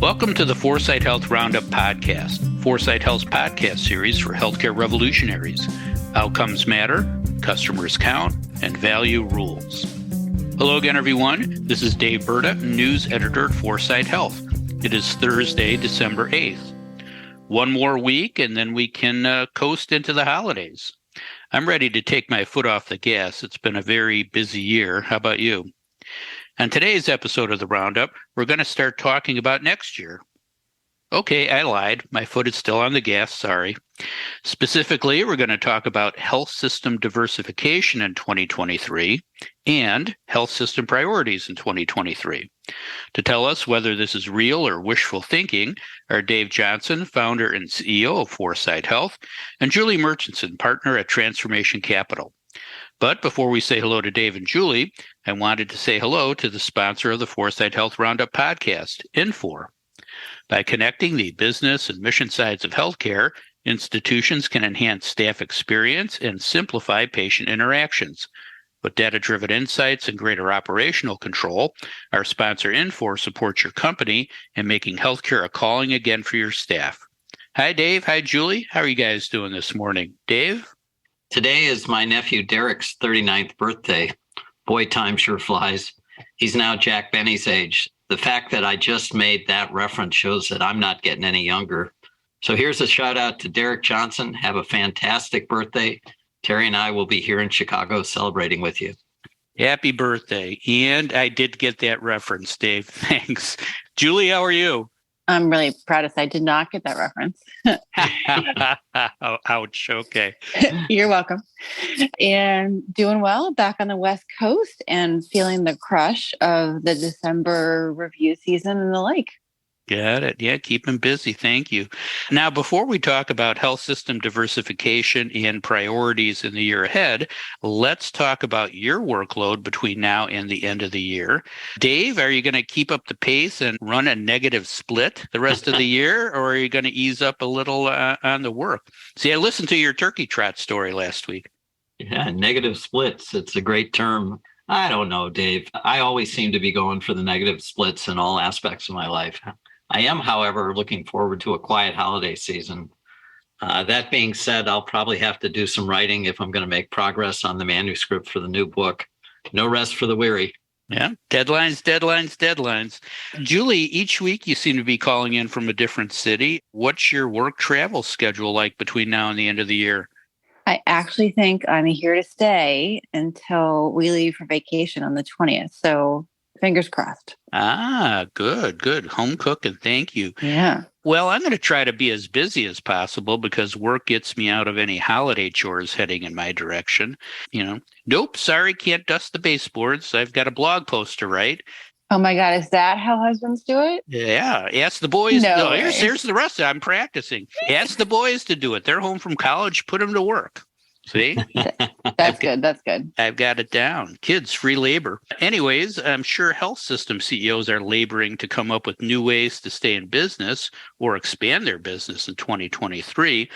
Welcome to the 4sight Health Roundup podcast, 4sight Health's podcast series for healthcare revolutionaries. Outcomes matter, customers count, and value rules. Hello again, everyone. This is Dave Berta, news editor at 4sight Health. It is Thursday, December 8th. One more week, and then we can coast into the holidays. I'm ready to take my foot off the gas. It's been a very busy year. How about you? On today's episode of the Roundup, we're going to start talking about next year. Okay, I lied. My foot is still on the gas, sorry. Specifically, we're going to talk about health system diversification in 2023 and health system priorities in 2023. To tell us whether this is real or wishful thinking are Dave Johnson, founder and CEO of 4sight Health, and Julie Murchison, partner at Transformation Capital. But before we say hello to Dave and Julie, I wanted to say hello to the sponsor of the 4sight Health Roundup podcast, Infor. By connecting the business and mission sides of healthcare, institutions can enhance staff experience and simplify patient interactions. With data-driven insights and greater operational control, our sponsor Infor supports your company in making healthcare a calling again for your staff. Hi, Dave. Hi, Julie. How are you guys doing this morning? Dave? Today is my nephew Derek's 39th birthday. Boy, time sure flies. He's now Jack Benny's age. The fact that I just made that reference shows that I'm not getting any younger. So here's a shout out to Derek Johnson. Have a fantastic birthday. Terry and I will be here in Chicago celebrating with you. Happy birthday. And I did get that reference, Dave. Thanks. Julie, how are you? I'm really proud to say I did not get that reference. Ouch. Okay. You're welcome. And doing well, back on the West Coast and feeling the crush of the December review season and the like. Got it. Yeah, keep them busy. Thank you. Now, before we talk about health system diversification and priorities in the year ahead, let's talk about your workload between now and the end of the year. Dave, are you going to keep up the pace and run a negative split the rest of the year, or are you going to ease up a little on the work? See, I listened to your turkey trot story last week. Yeah, negative splits. It's a great term. I don't know, Dave. I always seem to be going for the negative splits in all aspects of my life. I am, however, looking forward to a quiet holiday season. That being said, I'll probably have to do some writing if I'm going to make progress on the manuscript for the new book. No rest for the weary. Yeah, deadlines. Julie, each week you seem to be calling in from a different city. What's your work travel schedule like between now and the end of the year? I actually think I'm here to stay until we leave for vacation on the 20th. So fingers crossed. Good. Home cooking. Thank you. Yeah. Well, I'm going to try to be as busy as possible because work gets me out of any holiday chores heading in my direction. Nope, sorry, can't dust the baseboards. I've got a blog post to write. Oh my God, is that how husbands do it? Yeah, ask the boys. No, here's the rest of it. I'm practicing. Ask the boys to do it. They're home from college. Put them to work. See? That's good. I've got it down. Kids, free labor. Anyways, I'm sure health system CEOs are laboring to come up with new ways to stay in business or expand their business in 2023.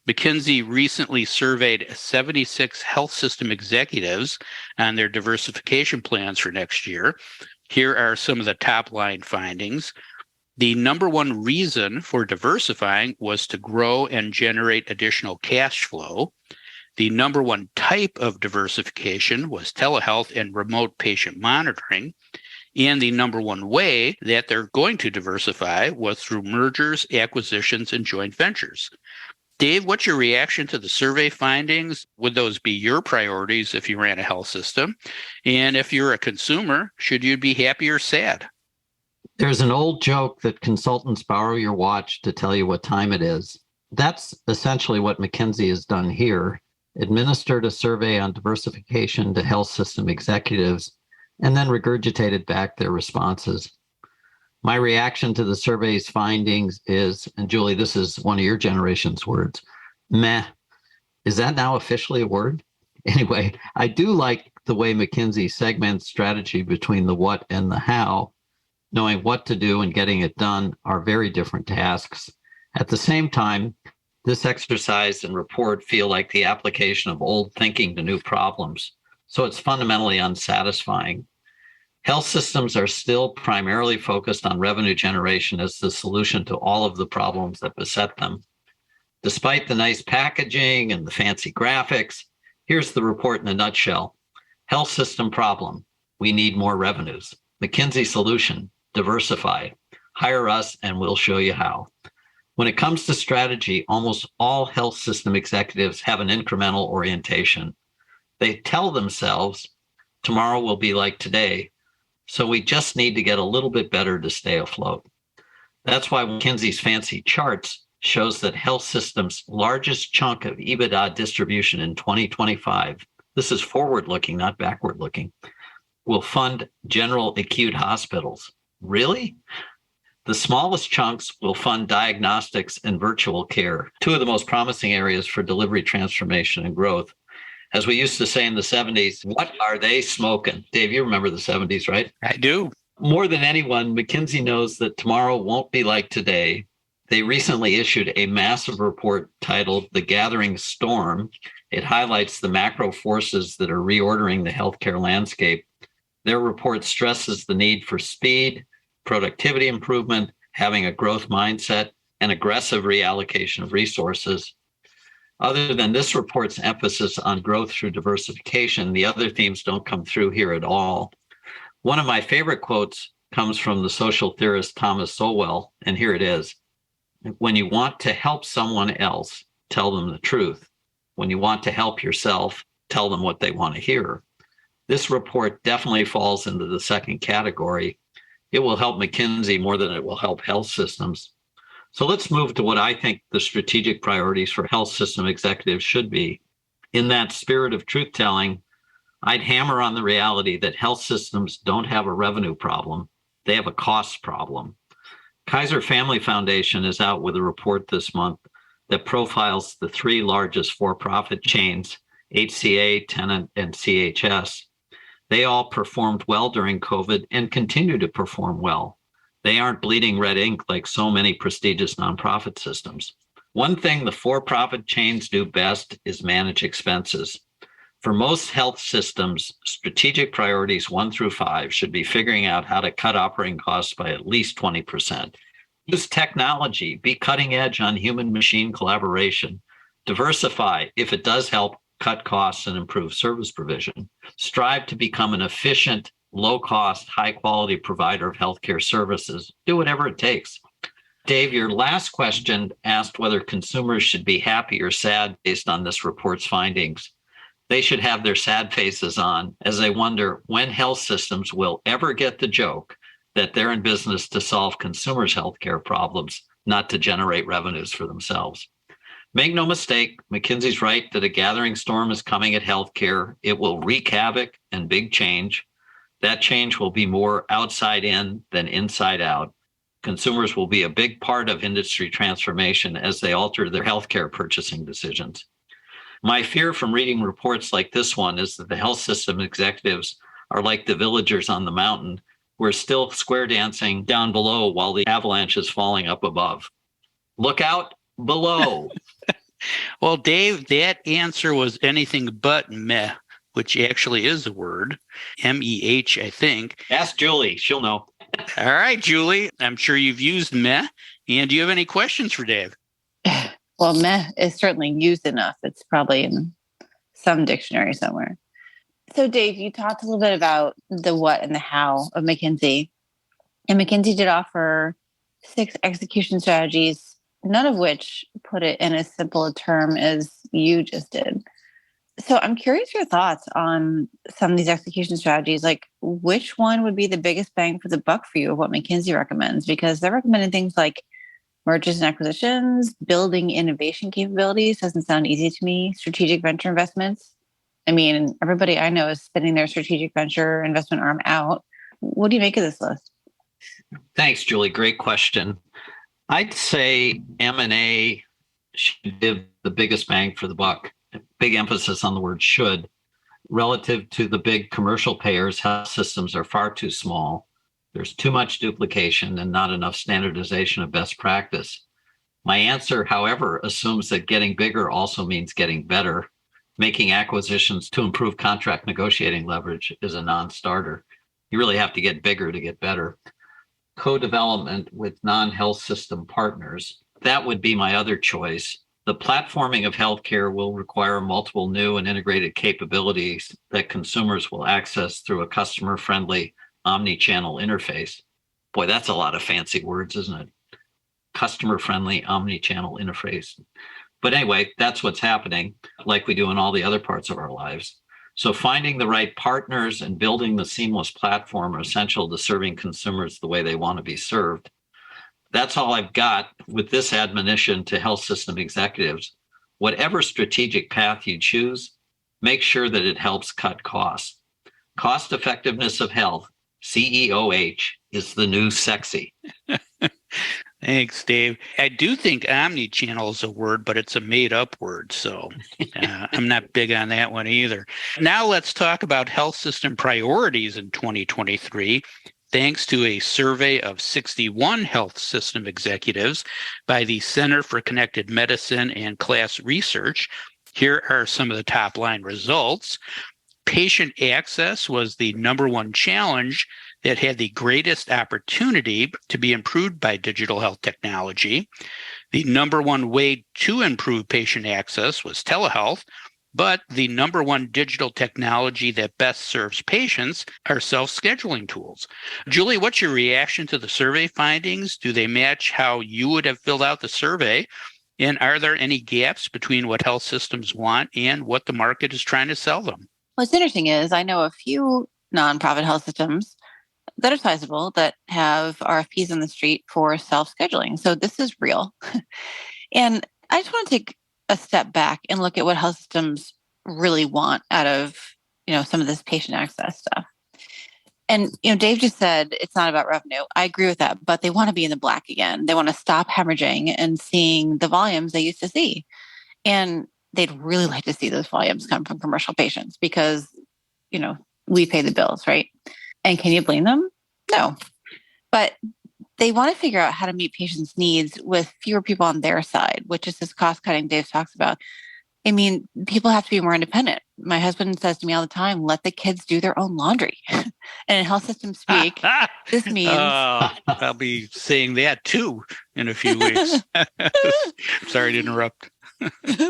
McKinsey recently surveyed 76 health system executives on their diversification plans for next year. Here are some of the top line findings. The number one reason for diversifying was to grow and generate additional cash flow. The number one type of diversification was telehealth and remote patient monitoring. And the number one way that they're going to diversify was through mergers, acquisitions, and joint ventures. Dave, what's your reaction to the survey findings? Would those be your priorities if you ran a health system? And if you're a consumer, should you be happy or sad? There's an old joke that consultants borrow your watch to tell you what time it is. That's essentially what McKinsey has done here. Administered a survey on diversification to health system executives, and then regurgitated back their responses. My reaction to the survey's findings is, and Julie, this is one of your generation's words, meh. Is that now officially a word? Anyway, I do like the way McKinsey segments strategy between the what and the how. Knowing what to do and getting it done are very different tasks. At the same time, this exercise and report feel like the application of old thinking to new problems. So it's fundamentally unsatisfying. Health systems are still primarily focused on revenue generation as the solution to all of the problems that beset them. Despite the nice packaging and the fancy graphics, here's the report in a nutshell. Health system problem. We need more revenues. McKinsey solution. Diversify. Hire us and we'll show you how. When it comes to strategy, almost all health system executives have an incremental orientation. They tell themselves, tomorrow will be like today, so we just need to get a little bit better to stay afloat. That's why McKinsey's fancy charts shows that health systems' largest chunk of EBITDA distribution in 2025, this is forward-looking, not backward-looking, will fund general acute hospitals. Really? The smallest chunks will fund diagnostics and virtual care, two of the most promising areas for delivery transformation and growth. As we used to say in the 70s, what are they smoking? Dave, you remember the 70s, right? I do. More than anyone, McKinsey knows that tomorrow won't be like today. They recently issued a massive report titled The Gathering Storm. It highlights the macro forces that are reordering the healthcare landscape. Their report stresses the need for speed, productivity improvement, having a growth mindset, and aggressive reallocation of resources. Other than this report's emphasis on growth through diversification, the other themes don't come through here at all. One of my favorite quotes comes from the social theorist Thomas Sowell, and here it is. When you want to help someone else, tell them the truth. When you want to help yourself, tell them what they want to hear. This report definitely falls into the second category. It will help McKinsey more than it will help health systems. So let's move to what I think the strategic priorities for health system executives should be. In that spirit of truth-telling, I'd hammer on the reality that health systems don't have a revenue problem. They have a cost problem. Kaiser Family Foundation is out with a report this month that profiles the three largest for-profit chains, HCA, Tenet, and CHS. They all performed well during COVID and continue to perform well. They aren't bleeding red ink like so many prestigious nonprofit systems. One thing the for-profit chains do best is manage expenses. For most health systems, strategic priorities 1 through 5 should be figuring out how to cut operating costs by at least 20%. Use technology, be cutting edge on human-machine collaboration. Diversify if it does help cut costs and improve service provision. Strive to become an efficient, low-cost, high-quality provider of healthcare services. Do whatever it takes. Dave, your last question asked whether consumers should be happy or sad based on this report's findings. They should have their sad faces on as they wonder when health systems will ever get the joke that they're in business to solve consumers' healthcare problems, not to generate revenues for themselves. Make no mistake, McKinsey's right that a gathering storm is coming at healthcare. It will wreak havoc and big change. That change will be more outside in than inside out. Consumers will be a big part of industry transformation as they alter their healthcare purchasing decisions. My fear from reading reports like this one is that the health system executives are like the villagers on the mountain. We're still square dancing down below while the avalanche is falling up above. Look out below. Well, Dave, that answer was anything but meh, which actually is a word. M-E-H, I think. Ask Julie. She'll know. All right, Julie. I'm sure you've used meh. And do you have any questions for Dave? Well, meh is certainly used enough. It's probably in some dictionary somewhere. So, Dave, you talked a little bit about the what and the how of McKinsey. And McKinsey did offer 6 execution strategies, none of which put it in as simple a term as you just did. So I'm curious your thoughts on some of these execution strategies. Like, which one would be the biggest bang for the buck for you of what McKinsey recommends? Because they're recommending things like mergers and acquisitions, building innovation capabilities. Doesn't sound easy to me. Strategic venture investments. I mean, everybody I know is spinning their strategic venture investment arm out. What do you make of this list? Thanks, Julie. Great question. I'd say M&A should give the biggest bang for the buck. Big emphasis on the word should. Relative to the big commercial payers, health systems are far too small. There's too much duplication and not enough standardization of best practice. My answer, however, assumes that getting bigger also means getting better. Making acquisitions to improve contract negotiating leverage is a non-starter. You really have to get bigger to get better. Co-development with non-health system partners. That would be my other choice. The platforming of healthcare will require multiple new and integrated capabilities that consumers will access through a customer-friendly omni-channel interface. Boy, that's a lot of fancy words, isn't it? Customer-friendly omni-channel interface. But anyway, that's what's happening, like we do in all the other parts of our lives. So finding the right partners and building the seamless platform are essential to serving consumers the way they want to be served. That's all I've got with this admonition to health system executives. Whatever strategic path you choose, make sure that it helps cut costs. Cost effectiveness of health, CEOH, is the new sexy. Thanks, Dave. I do think omni-channel is a word, but it's a made-up word, so I'm not big on that one either. Now let's talk about health system priorities in 2023. Thanks to a survey of 61 health system executives by the Center for Connected Medicine and Class Research, here are some of the top-line results. Patient access was the number one challenge that had the greatest opportunity to be improved by digital health technology. The number one way to improve patient access was telehealth, but the number one digital technology that best serves patients are self-scheduling tools. Julie, what's your reaction to the survey findings? Do they match how you would have filled out the survey? And are there any gaps between what health systems want and what the market is trying to sell them? What's interesting is I know a few nonprofit health systems that are sizable that have RFPs on the street for self-scheduling. So this is real. And I just want to take a step back and look at what health systems really want out of, some of this patient access stuff. And, Dave just said it's not about revenue. I agree with that, but they want to be in the black again. They want to stop hemorrhaging and seeing the volumes they used to see. And they'd really like to see those volumes come from commercial patients because, we pay the bills, right? And can you blame them? No. But they want to figure out how to meet patients' needs with fewer people on their side, which is this cost cutting Dave talks about. I mean, people have to be more independent. My husband says to me all the time, let the kids do their own laundry. And in health system speak, this means... I'll be saying that too in a few weeks. Sorry to interrupt.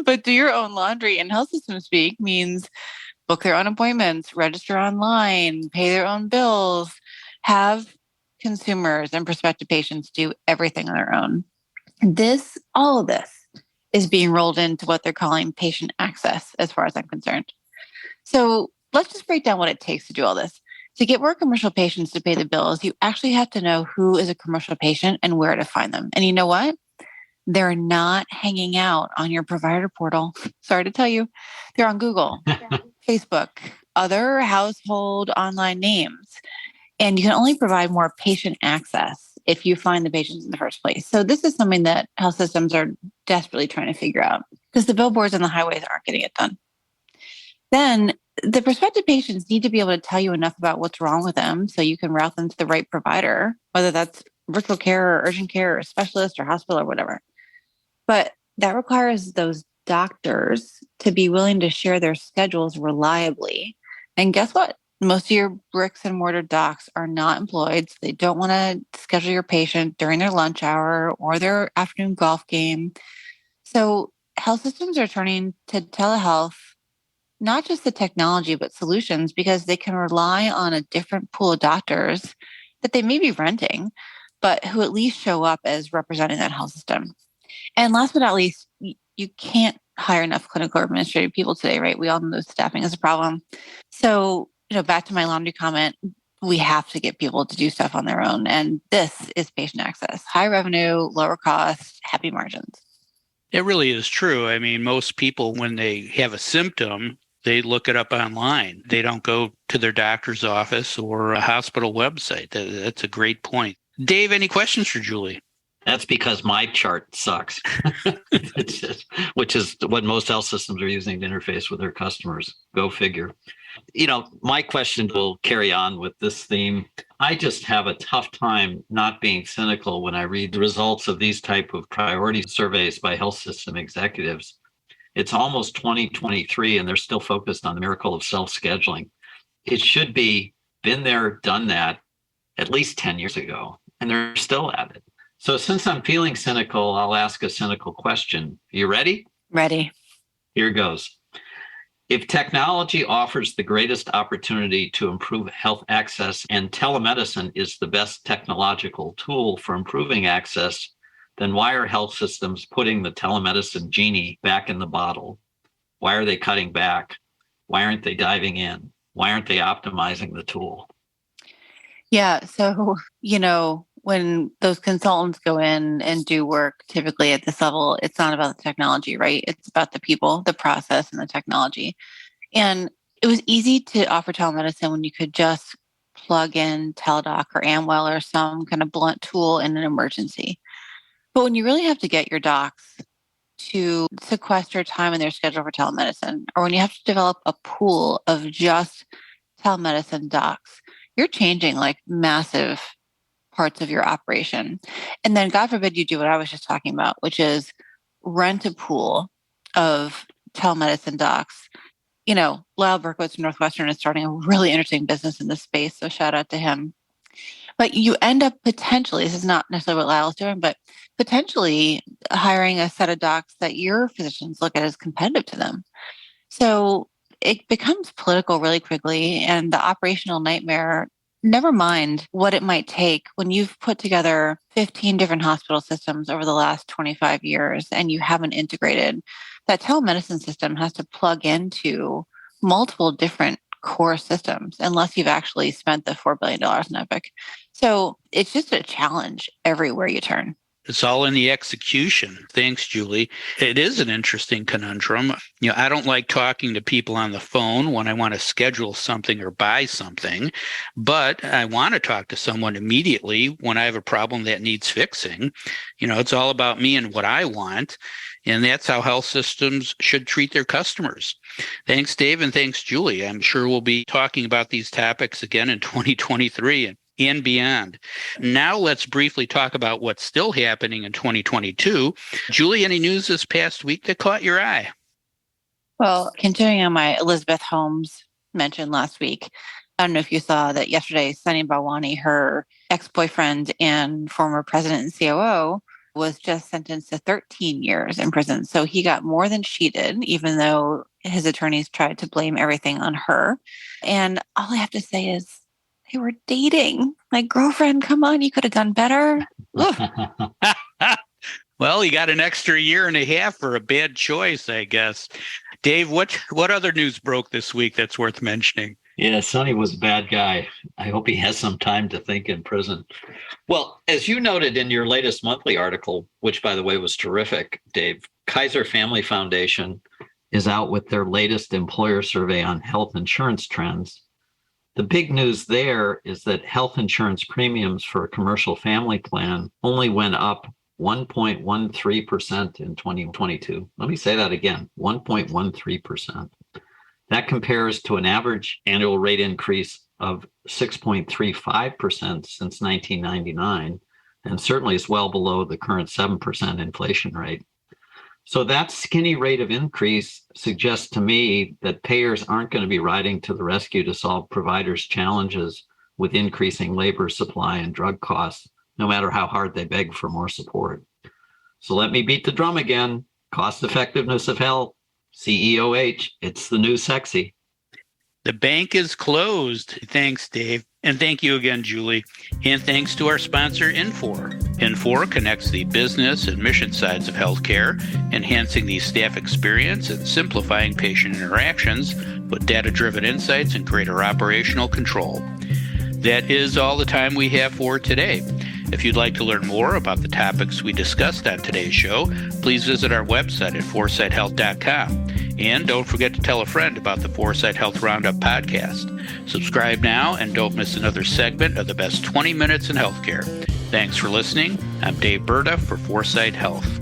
But do your own laundry in health system speak means book their own appointments, register online, pay their own bills, have consumers and prospective patients do everything on their own. All of this is being rolled into what they're calling patient access, as far as I'm concerned. So let's just break down what it takes to do all this. To get more commercial patients to pay the bills, you actually have to know who is a commercial patient and where to find them. And you know what? They're not hanging out on your provider portal. Sorry to tell you, they're on Google, Facebook, other household online names. And you can only provide more patient access if you find the patients in the first place. So this is something that health systems are desperately trying to figure out because the billboards and the highways aren't getting it done. Then the prospective patients need to be able to tell you enough about what's wrong with them so you can route them to the right provider, whether that's virtual care or urgent care or specialist or hospital or whatever. But that requires those doctors to be willing to share their schedules reliably. And guess what? Most of your bricks and mortar docs are not employed. So they don't want to schedule your patient during their lunch hour or their afternoon golf game. So health systems are turning to telehealth, not just the technology, but solutions, because they can rely on a different pool of doctors that they may be renting, but who at least show up as representing that health system. And last but not least, you can't hire enough clinical or administrative people today, right? We all know staffing is a problem. So, back to my laundry comment, we have to get people to do stuff on their own. And this is patient access, high revenue, lower cost, happy margins. It really is true. I mean, most people, when they have a symptom, they look it up online. They don't go to their doctor's office or a hospital website. That's a great point. Dave, any questions for Julie? That's because my chart sucks, which is what most health systems are using to interface with their customers. Go figure. My question will carry on with this theme. I just have a tough time not being cynical when I read the results of these type of priority surveys by health system executives. It's almost 2023 and they're still focused on the miracle of self-scheduling. It should be been there, done that at least 10 years ago, and they're still at it. So since I'm feeling cynical, I'll ask a cynical question. You ready? Ready. Here goes. If technology offers the greatest opportunity to improve health access and telemedicine is the best technological tool for improving access, then why are health systems putting the telemedicine genie back in the bottle? Why are they cutting back? Why aren't they diving in? Why aren't they optimizing the tool? Yeah. So, when those consultants go in and do work, typically at this level, it's not about the technology, right? It's about the people, the process, and the technology. And it was easy to offer telemedicine when you could just plug in Teladoc or Amwell or some kind of blunt tool in an emergency. But when you really have to get your docs to sequester time in their schedule for telemedicine, or when you have to develop a pool of just telemedicine docs, you're changing like massive parts of your operation. And then God forbid you do what I was just talking about, which is rent a pool of telemedicine docs. Lyle Berkowitz from Northwestern is starting a really interesting business in this space. So shout out to him. But you end up potentially, this is not necessarily what Lyle's doing, but potentially hiring a set of docs that your physicians look at as competitive to them. So it becomes political really quickly, and the operational nightmare, never mind what it might take when you've put together 15 different hospital systems over the last 25 years and you haven't integrated. That telemedicine system has to plug into multiple different core systems unless you've actually spent the $4 billion in Epic. So it's just a challenge everywhere you turn. It's all in the execution. Thanks, Julie. It is an interesting conundrum. I don't like talking to people on the phone when I want to schedule something or buy something, but I want to talk to someone immediately when I have a problem that needs fixing. It's all about me and what I want. And that's how health systems should treat their customers. Thanks, Dave, and thanks, Julie. I'm sure we'll be talking about these topics again in 2023 and beyond. Now let's briefly talk about what's still happening in 2022. Julie, any news this past week that caught your eye? Well, continuing on my Elizabeth Holmes mention last week, I don't know if you saw that yesterday, Sunny Balwani, her ex-boyfriend and former president and COO, was just sentenced to 13 years in prison. So he got more than she did, even though his attorneys tried to blame everything on her. And all I have to say is they were dating. Like, girlfriend, come on, you could have done better. Well, you got an extra year and a half for a bad choice, I guess. Dave, what other news broke this week that's worth mentioning? Yeah, Sonny was a bad guy. I hope he has some time to think in prison. Well, as you noted in your latest monthly article, which, by the way, was terrific, Dave, Kaiser Family Foundation is out with their latest employer survey on health insurance trends. The big news there is that health insurance premiums for a commercial family plan only went up 1.13% in 2022. Let me say that again, 1.13%. That compares to an average annual rate increase of 6.35% since 1999, and certainly is well below the current 7% inflation rate. So that skinny rate of increase suggests to me that payers aren't going to be riding to the rescue to solve providers' challenges with increasing labor supply and drug costs, no matter how hard they beg for more support. So let me beat the drum again. Cost effectiveness of health, CEOH, it's the new sexy. The bank is closed. Thanks, Dave. And thank you again, Julie. And thanks to our sponsor, Infor. Infor connects the business and mission sides of healthcare, enhancing the staff experience and simplifying patient interactions with data-driven insights and greater operational control. That is all the time we have for today. If you'd like to learn more about the topics we discussed on today's show, please visit our website at 4sighthealth.com. And don't forget to tell a friend about the 4sight Health Roundup podcast. Subscribe now and don't miss another segment of the best 20 minutes in healthcare. Thanks for listening. I'm Dave Berta for 4sight Health.